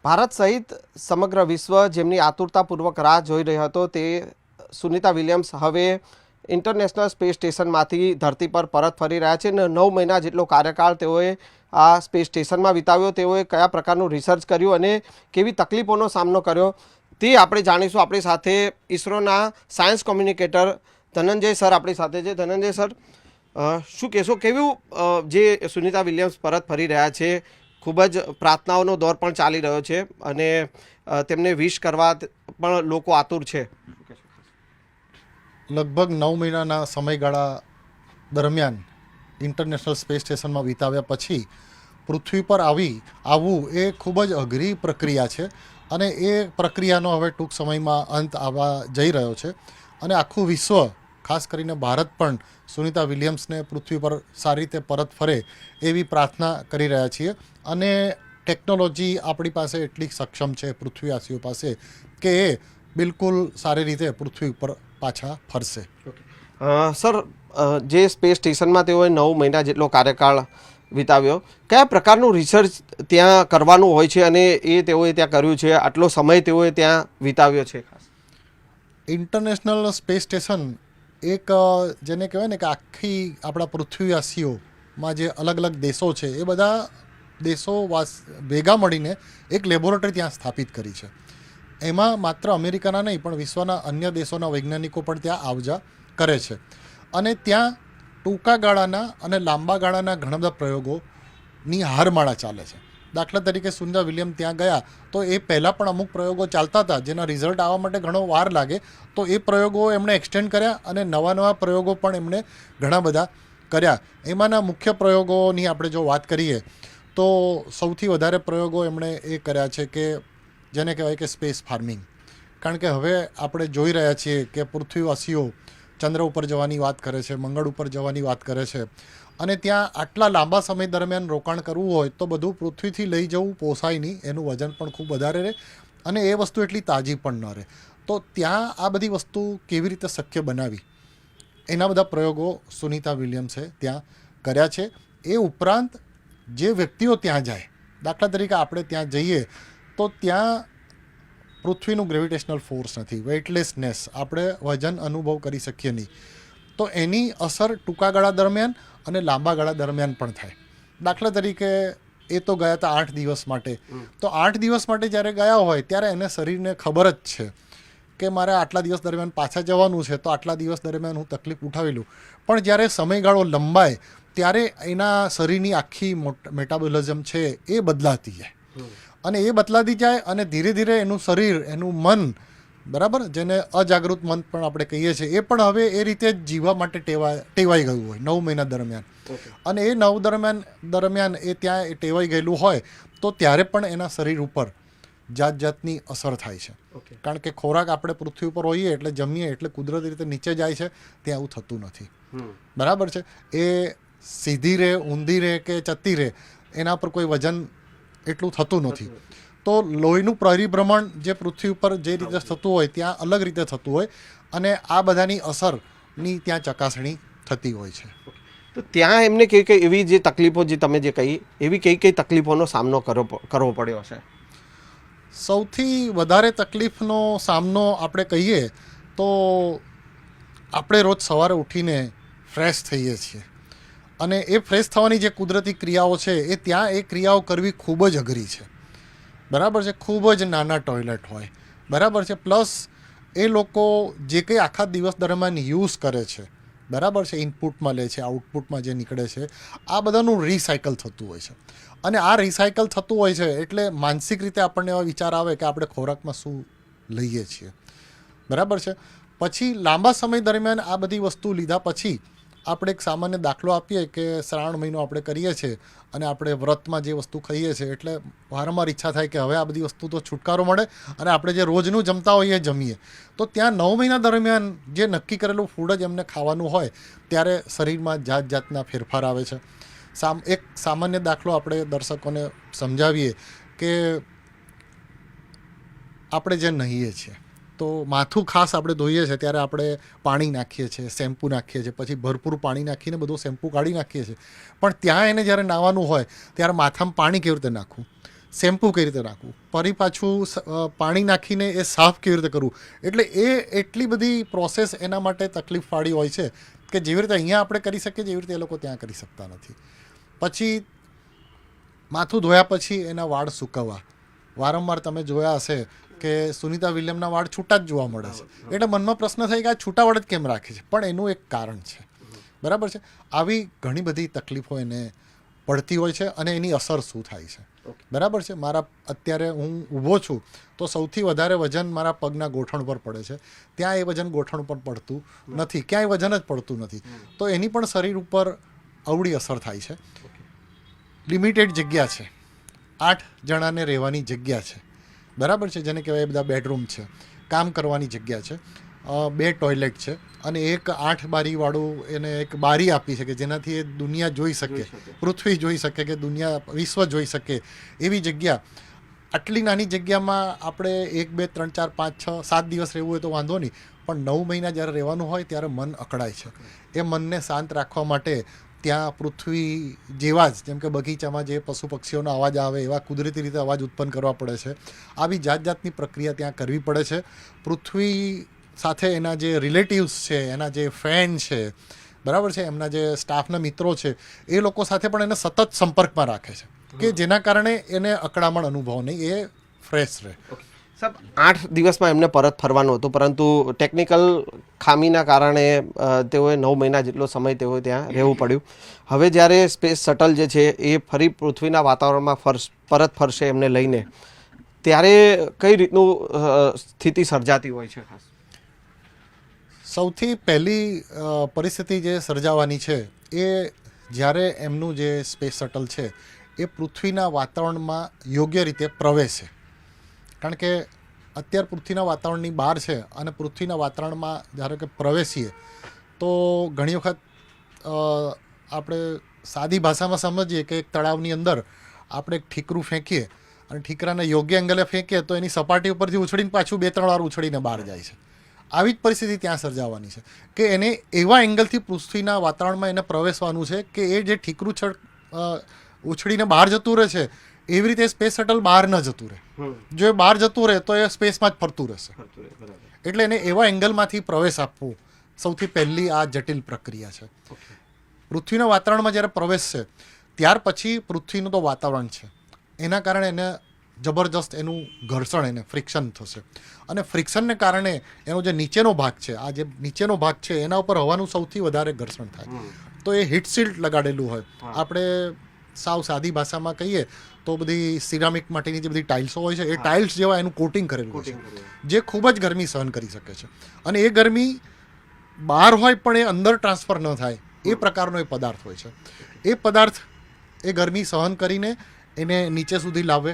ભારત સહિત સમગ્ર વિશ્વ જેમની આતુરતાપૂર્વક રાહ જોઈ રહ્યો હતો તે સુનિતા વિલિયમ્સ હવે ઇન્ટરનેશનલ સ્પેસ સ્ટેશનમાંથી ધરતી પર પરત ફરી રહ્યા છે અને 9 મહિના જેટલો કાર્યકાળ તેઓએ આ સ્પેસ સ્ટેશનમાં વિતાવ્યો. તેઓએ કયા પ્રકારનું રિસર્ચ કર્યું અને કેવી તકલીફોનો સામનો કર્યો તે આપણે જાણીશું. આપણી સાથે ઇસરોના સાયન્સ કોમ્યુનિકેટર ધનંજય સર આપણી સાથે છે. ધનંજય સર, શું કહેશો, કેવું જે સુનિતા વિલિયમ્સ પરત ફરી રહ્યા છે, ખૂબ જ પ્રાર્થનાઓનો દોર પણ ચાલી રહ્યો છે અને તેમને વિશ કરવા પણ લોકો આતુર છે. લગભગ 9 મહિનાના સમયગાળા દરમિયાન ઇન્ટરનેશનલ સ્પેસ સ્ટેશનમાં વિતાવ્યા પછી પૃથ્વી પર આવવું એ ખૂબ જ અઘરી પ્રક્રિયા છે અને એ પ્રક્રિયાનો હવે ટૂંક સમયમાં અંત આવવા જઈ રહ્યો છે અને આખું વિશ્વ, ખાસ કરીને ભારત પણ સુનિતા વિલિયમ્સને પૃથ્વી પર સારી રીતે પરત ફરે એવી પ્રાર્થના કરી રહ્યા છીએ. અને ટેકનોલોજી આપણી પાસે એટલી સક્ષમ છે પૃથ્વીવાસીઓ પાસે કે એ બિલકુલ સારી રીતે પૃથ્વી ઉપર પાછા ફરશે. સર, જે સ્પેસ સ્ટેશનમાં તેઓએ 9 મહિના જેટલો કાર્યકાળ વિતાવ્યો, કયા પ્રકારનું રિસર્ચ ત્યાં કરવાનું હોય છે અને એ તેઓએ ત્યાં કર્યું છે, આટલો સમય તેઓએ ત્યાં વિતાવ્યો છે? ખાસ ઇન્ટરનેશનલ સ્પેસ સ્ટેશન એક જેને કહેવાય ને કે આખી આપણા પૃથ્વીવાસીઓમાં જે અલગ અલગ દેશો છે એ બધા દેશો ભેગા મળીને એક લેબોરેટરી ત્યાં સ્થાપિત કરી છે. એમાં માત્ર અમેરિકાના નહીં પણ વિશ્વના અન્ય દેશોના વૈજ્ઞાનિકો પણ ત્યાં આવજા કરે છે અને ત્યાં ટૂંકા ગાળાના અને લાંબા ગાળાના ઘણા બધા પ્રયોગોની હારમાળા ચાલે છે. દાખલા તરીકે સુનિતા વિલિયમ ત્યાં ગયા તો એ પહેલાં પણ અમુક પ્રયોગો ચાલતા હતા જેના રિઝલ્ટ આવવા માટે ઘણો વાર લાગે, તો એ પ્રયોગો એમણે એક્સટેન્ડ કર્યા અને નવા પ્રયોગો પણ એમણે ઘણા બધા કર્યા. એમાંના મુખ્ય પ્રયોગોની આપણે જો વાત કરીએ તો સૌથી વધારે પ્રયોગો એમણે એ કર્યા છે કે જેને કહેવાય કે સ્પેસ ફાર્મિંગ. કારણ કે હવે આપણે જોઈ રહ્યા છીએ કે પૃથ્વીવાસીઓ ચંદ્ર ઉપર જવાની વાત કરે છે, મંગળ ઉપર જવાની વાત કરે છે અને ત્યાં આટલા લાંબા સમય દરમિયાન રોકાણ કરવું હોય તો બધું પૃથ્વીથી લઈ જવું પોસાય નહીં, એનું વજન પણ ખૂબ વધારે રહે અને એ વસ્તુ એટલી તાજી પણ ન રહે. તો ત્યાં આ બધી વસ્તુ કેવી રીતે શક્ય બનાવી એના બધા પ્રયોગો સુનિતા વિલિયમ્સે ત્યાં કર્યા છે. એ ઉપરાંત જે વ્યક્તિઓ ત્યાં જાય, દાખલા તરીકે આપણે ત્યાં જઈએ તો ત્યાં પૃથ્વીનું ગ્રેવિટેશનલ ફોર્સ નથી, વેઇટલેસનેસ, આપણે વજન અનુભવ કરી શકીએ નહીં. તો એની અસર ટૂંકા ગાળા દરમિયાન અને લાંબા ગાળા દરમિયાન પણ થાય. દાખલા તરીકે એ તો ગયા હતા 8 દિવસ માટે, તો 8 દિવસ માટે જ્યારે ગયા હોય ત્યારે એને શરીરને ખબર જ છે કે મારે આટલા દિવસ દરમિયાન પાછા જવાનું છે, તો આટલા દિવસ દરમિયાન હું તકલીફ ઉઠાવી લઉં. પણ જ્યારે સમયગાળો લંબાય ત્યારે એના શરીરની આખી મેટાબોલિઝમ છે એ બદલાતી જાય અને એ બદલાતી જાય અને ધીરે ધીરે એનું શરીર, એનું મન, બરાબર, જેને અજાગૃત મન પણ આપણે કહીએ છીએ, એ પણ હવે એ રીતે જ જીવવા માટે ટેવાઈ ગયું હોય 9 મહિના દરમિયાન. અને એ 9 દરમિયાન એ ત્યાં ટેવાઈ ગયેલું હોય તો ત્યારે પણ એના શરીર ઉપર જાતની અસર થાય છે. કારણ કે ખોરાક આપણે પૃથ્વી ઉપર હોઈએ એટલે જમીએ એટલે કુદરતી રીતે નીચે જાય છે, ત્યાં આવું થતું નથી. બરાબર છે. એ સીધી રહે, ઊંધી રહે કે ચત્તી રહે, એના પર કોઈ વજન એટલું થતું નથી. તો લોહીનું પરિભ્રમણ જે પૃથ્વી ઉપર જે રીતે થતું હોય ત્યાં અલગ રીતે થતું હોય અને આ બધાની અસરની ત્યાં ચકાસણી થતી હોય છે. તો ત્યાં એમને કઈ એવી જે તકલીફો જે તમે જે કહી, એવી કઈ તકલીફોનો સામનો કરવો પડ્યો હશે? સૌથી વધારે તકલીફનો સામનો આપણે કહીએ તો આપણે રોજ સવારે ઉઠીને ફ્રેશ થઈએ છીએ અને એ ફ્રેશ થવાની જે કુદરતી ક્રિયાઓ છે એ ત્યાં એ ક્રિયાઓ કરવી ખૂબ જ અઘરી છે. બરાબર છે. ખૂબ જ નાના ટોયલેટ હોય, બરાબર છે. પ્લસ એ લોકો જે કંઈ આખા દિવસ દરમિયાન યુઝ કરે છે, બરાબર છે, ઇનપુટમાં લે છે, આઉટપુટમાં જે નીકળે છે, આ બધાનું રિસાયકલ થતું હોય છે. અને આ રિસાયકલ થતું હોય છે એટલે માનસિક રીતે આપણને એવા વિચાર આવે કે આપણે ખોરાકમાં શું લઈએ છીએ, બરાબર છે. પછી લાંબા સમય દરમિયાન આ બધી વસ્તુ લીધા પછી આપણે એક સામાન્ય દાખલો આપીએ કે શ્રાવણ મહિનો આપણે કરીએ છીએ અને આપણે વ્રતમાં જે વસ્તુ ખાઈએ છીએ એટલે વારંવાર ઈચ્છા થાય કે હવે આ બધી વસ્તુ તો છુટકારો મળે અને આપણે જે રોજનું જમતા હોઈએ જમીએ. તો ત્યાં 9 મહિના દરમિયાન જે નક્કી કરેલું ફૂડ જ એમને ખાવાનું હોય ત્યારે શરીરમાં જાતના ફેરફાર આવે છે. એક સામાન્ય દાખલો આપણે દર્શકોને સમજાવીએ કે આપણે જે નહીએ છીએ તો માથું ખાસ આપણે ધોઈએ છીએ ત્યારે આપણે પાણી નાખીએ છીએ, શેમ્પૂ નાખીએ છીએ, પછી ભરપૂર પાણી નાખીને બધું શેમ્પૂ કાઢી નાખીએ છીએ. પણ ત્યાં એને જ્યારે નાહવાનું હોય ત્યારે માથામાં પાણી કેવી રીતે નાખવું? શેમ્પૂ કઈ રીતે નાખવું, ફરી પાછું પાણી નાખીને એ સાફ કેવી રીતે કરવું. એટલે એ એટલી બધી પ્રોસેસ એના માટે તકલીફવાળી હોય છે કે જેવી રીતે અહીંયા આપણે કરી શકીએ જેવી રીતે એ લોકો ત્યાં કરી શકતા નથી. પછી માથું ધોયા પછી એના વાળ સૂકવવા. વારંવાર તમે જોયા હશે કે સુનિતા વિલિયમના વાળ છૂટા જ જોવા મળે છે. એટલે મનમાં પ્રશ્ન થાય કે આ છૂટા વાળ જ કેમ રાખે છે, પણ એનું એક કારણ છે. બરાબર છે. આવી ઘણી બધી તકલીફો એને પડતી હોય છે અને એની અસર શું થાય છે. બરાબર છે. મારા અત્યારે હું ઊભો છું તો સૌથી વધારે વજન મારા પગના ગોઠણ પર પડે છે. ત્યાં એ વજન ગોઠણ પર પડતું નથી, ક્યાંય વજન જ પડતું નથી. તો એની પણ શરીર ઉપર અવળી અસર થાય છે. લિમિટેડ જગ્યા છે, 8 જણાને રહેવાની જગ્યા છે. બરાબર છે. જેને કહેવાય બધા બેડરૂમ છે, કામ કરવાની જગ્યા છે, 2 ટોયલેટ છે અને એક 8 બારીવાળું એને એક બારી આપી છે કે જેનાથી એ દુનિયા જોઈ શકે, પૃથ્વી જોઈ શકે, કે દુનિયા વિશ્વ જોઈ શકે એવી જગ્યા. આટલી નાની જગ્યામાં આપણે 1 2 3 4 5 6 7 દિવસ રહેવું હોય તો વાંધો નહીં, પણ 9 મહિના જ્યારે રહેવાનું હોય ત્યારે મન અકળાય છે. એ મનને શાંત રાખવા માટે ત્યાં પૃથ્વી જેવા જ, જેમ કે બગીચામાં જે પશુ પક્ષીઓનો અવાજ આવે એવા કુદરતી રીતે અવાજ ઉત્પન્ન કરવા પડે છે. આવી જાત જાતની પ્રક્રિયા ત્યાં કરવી પડે છે. પૃથ્વી સાથે એના જે રિલેટિવ્સ છે, એના જે ફ્રેન્ડ છે, બરાબર છે, એમના જે સ્ટાફના મિત્રો છે, એ લોકો સાથે પણ એને સતત સંપર્કમાં રાખે છે કે જેના કારણે એને અકળામણ અનુભવ નહીં, એ ફ્રેશ રહે. સાહેબ, 8 દિવસમાં એમને પરત ફરવાનું હતું, પરંતુ ટેકનિકલ ખામીના કારણે તેઓએ 9 મહિના જેટલો સમય તેઓએ ત્યાં રહેવું પડ્યું. હવે જ્યારે સ્પેસ શટલ જે છે એ ફરી પૃથ્વીના વાતાવરણમાં પરત ફરશે એમને લઈને, ત્યારે કઈ રીતનું સ્થિતિ સર્જાતી હોય છે? ખાસ સૌથી પહેલી પરિસ્થિતિ જે સર્જાવાની છે એ જ્યારે એમનું જે સ્પેસ શટલ છે એ પૃથ્વીના વાતાવરણમાં યોગ્ય રીતે પ્રવેશે. કારણ કે અત્યારે પૃથ્વીના વાતાવરણની બહાર છે અને પૃથ્વીના વાતાવરણમાં જ્યારે કે પ્રવેશીએ તો ઘણી વખત આપણે સાદી ભાષામાં સમજીએ કે એક તળાવની અંદર આપણે એક ઠીકરું ફેંકીએ અને ઠીકરાને યોગ્ય એંગલે ફેંકીએ તો એની સપાટી ઉપરથી ઉછળીને પાછું 2-3 વાર ઉછળીને બહાર જાય છે. આવી જ પરિસ્થિતિ ત્યાં સર્જાવાની છે કે એને એવા એંગલથી પૃથ્વીના વાતાવરણમાં એને પ્રવેશવાનું છે કે એ જે ઠીકરું ઉછળીને બહાર જતું રહે છે એવી રીતે સ્પેસ શટલ બહાર ન જતું રહે. જો એ બહાર જતું રહે તો એ સ્પેસમાં જ ફરતું રહેશે. એટલે એને એવા એંગલમાંથી પ્રવેશ આપવો સૌથી પહેલી આ જટિલ પ્રક્રિયા છે. પૃથ્વીના વાતાવરણમાં જ્યારે પ્રવેશશે ત્યાર પછી પૃથ્વીનું તો વાતાવરણ છે, એના કારણે એને જબરજસ્ત એનું ઘર્ષણ, એને ફ્રિક્શન થશે અને ફ્રિક્શનને કારણે એનો જે નીચેનો ભાગ છે, આ જે નીચેનો ભાગ છે એના ઉપર હવાનું સૌથી વધારે ઘર્ષણ થાય. તો એ હીટ શીલ્ડ લગાડેલું હોય, આપણે સાવ સાદી ભાષામાં કહીએ તો બધી સિરામિક માટેની જે બધી ટાઇલ્સો હોય છે એ ટાઇલ્સ જેવા એનું કોટિંગ કરેલું હોય છે, જે ખૂબ જ ગરમી સહન કરી શકે છે. અને એ ગરમી બહાર હોય પણ એ અંદર ટ્રાન્સફર ન થાય એ પ્રકારનો એ પદાર્થ હોય છે. એ પદાર્થ એ ગરમી સહન કરીને એને નીચે સુધી લાવે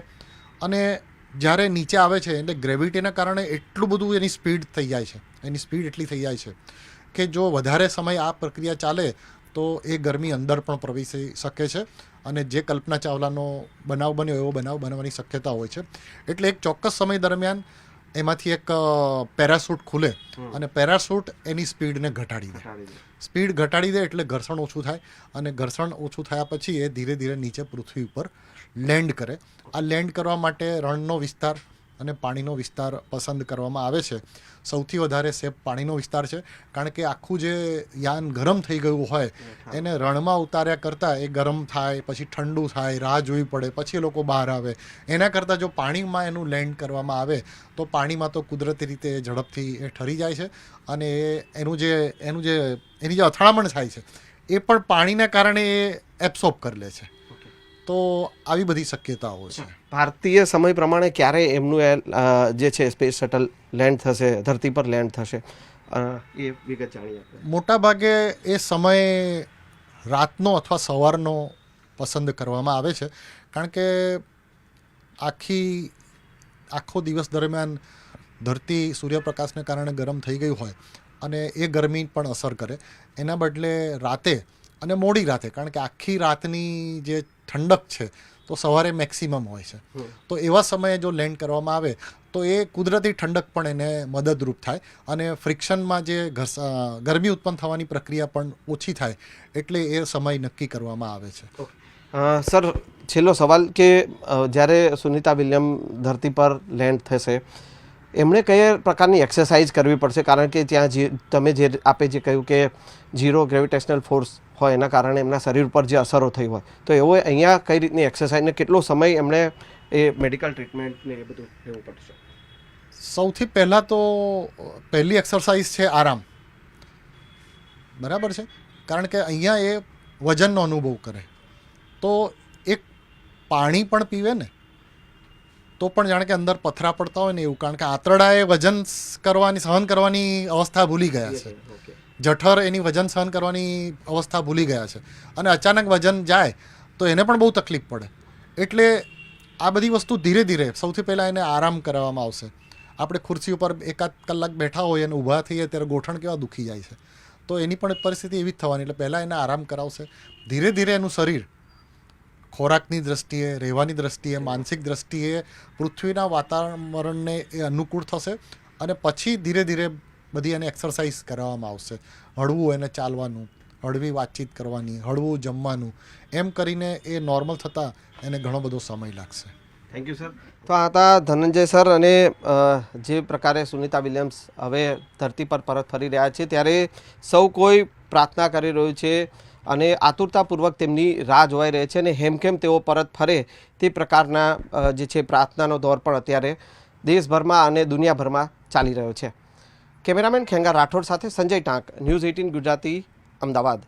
અને જ્યારે નીચે આવે છે એટલે ગ્રેવિટીના કારણે એટલું બધું એની સ્પીડ થઈ જાય છે, એની સ્પીડ એટલી થઈ જાય છે કે જો વધારે સમય આ પ્રક્રિયા ચાલે તો એ ગરમી અંદર પણ પ્રવેશી શકે છે અને જે કલ્પના ચાવલાનો બનાવ બન્યો એવો બનાવ બનવાની શક્યતા હોય છે. એટલે એક ચોક્કસ સમય દરમિયાન એમાંથી એક પેરાશૂટ ખુલે અને પેરાશૂટ એની સ્પીડને ઘટાડી દે. સ્પીડ ઘટાડી દે એટલે ઘર્ષણ ઓછું થાય અને ઘર્ષણ ઓછું થયા પછી એ ધીરે ધીરે નીચે પૃથ્વી ઉપર લેન્ડ કરે. આ લેન્ડ કરવા માટે રણનો વિસ્તાર અને પાણીનો વિસ્તાર પસંદ કરવામાં આવે છે. સૌથી વધારે સેફ પાણીનો વિસ્તાર છે, કારણ કે આખું જે યાન ગરમ થઈ ગયું હોય એને રણમાં ઉતાર્યા કરતાં એ ગરમ થાય, પછી ઠંડુ થાય, રાહ જોવી પડે, પછી એ લોકો બહાર આવે. એના કરતાં જો પાણીમાં એનું લેન્ડ કરવામાં આવે તો પાણીમાં તો કુદરતી રીતે ઝડપથી એ ઠરી જાય છે અને એની જે અથડામણ થાય છે એ પણ પાણીના કારણે એ એબ્સોર્બ કરી લે છે. તો આવી બધી શક્યતાઓ છે. ભારતીય સમય પ્રમાણે ક્યારે એમનું જે છે સ્પેસ શટલ લેન્ડ થશે, ધરતી પર લેન્ડ થશે, એ વિગત જાણીએ. મોટા ભાગે એ સમય રાતનો અથવા સવારનો પસંદ કરવામાં આવે છે, કારણ કે આખો દિવસ દરમિયાન ધરતી સૂર્યપ્રકાશને કારણે ગરમ થઈ ગઈ હોય અને એ ગરમી પણ અસર કરે. એના બદલે રાતે અને મોડી રાતે, કારણ કે આખી રાતની જે ઠંડક છે તો સવારે મેક્સિમમ હોય છે, તો એવા સમયે જો લેન્ડ કરવામાં આવે તો એ કુદરતી ઠંડક પણ એને મદદરૂપ થાય અને ફ્રિક્શનમાં જે ગરમી ઉત્પન્ન થવાની પ્રક્રિયા પણ ઓછી થાય, એટલે એ સમય નક્કી કરવામાં આવે છે. સર છેલ્લો સવાલ કે જ્યારે સુનિતા વિલિયમ ધરતી પર લેન્ડ થશે એમણે કયા પ્રકારની એક્સરસાઇઝ કરવી પડશે, કારણ કે ત્યાં આપે જે કહ્યું કે ઝીરો ગ્રેવિટેશનલ ફોર્સ હોય એના કારણે એમના શરીર ઉપર જે અસરો થઈ હોય, તો એવો અહીંયા કઈ રીતની એક્સરસાઇઝ ને કેટલો સમય એમણે એ મેડિકલ ટ્રીટમેન્ટ ને એ બધું લેવું પડશે? સૌથી પહેલાં તો પહેલી એક્સરસાઇઝ છે આરામ. બરાબર છે, કારણ કે અહીંયા એ વજનનો અનુભવ કરે તો એક પાણી પણ પીવે ને તો પણ જાણે કે અંદર પથરા પડતા હોય ને એવું, કારણ કે આંતરડાએ વજન સહન કરવાની અવસ્થા ભૂલી ગયા છે. જઠર એની વજન સહન કરવાની અવસ્થા ભૂલી ગયા છે અને અચાનક વજન જાય તો એને પણ બહુ તકલીફ પડે. એટલે આ બધી વસ્તુ ધીરે ધીરે સૌથી પહેલાં એને આરામ કરાવવામાં આવશે. આપણે ખુરશી ઉપર એકાદ કલાક બેઠા હોઈએ અને ઊભા થઈએ ત્યારે ગોઠણ કેવા દુખી જાય છે, તો એની પણ પરિસ્થિતિ એવી જ થવાની. એટલે પહેલાં એને આરામ કરાવશે. ધીરે ધીરે એનું શરીર ખોરાકની દ્રષ્ટિએ, રહેવાની દ્રષ્ટિએ, માનસિક દ્રષ્ટિએ પૃથ્વીના વાતાવરણને એ અનુકૂળ થશે અને પછી ધીરે ધીરે બધી એને એક્સરસાઇઝ કરાવવામાં આવશે. હળવું એને ચાલવાનું, હળવી વાતચીત કરવાની, હળવું જમવાનું, એમ કરીને એ નોર્મલ થતાં એને ઘણો બધો સમય લાગશે. Thank you sir. તો આ હતા ધનંજય સર. અને જે પ્રકારે સુનિતા વિલિયમ્સ હવે ધરતી પર પરત ફરી રહ્યા છે ત્યારે સૌ કોઈ પ્રાર્થના કરી રહ્યું છે અને આતુરતાપૂર્વક તેમની રાહ જોવાઈ રહી છે અને હેમખેમ તેઓ પરત ફરે તે પ્રકારના જે છે પ્રાર્થનાનો દોર પણ અત્યારે દેશભરમાં અને દુનિયાભરમાં ચાલી રહ્યો છે. કેમેરામેન ખેંગા રાઠોડ સાથે સંજય ટાંક, ન્યૂઝ 18 ગુજરાતી, અમદાવાદ.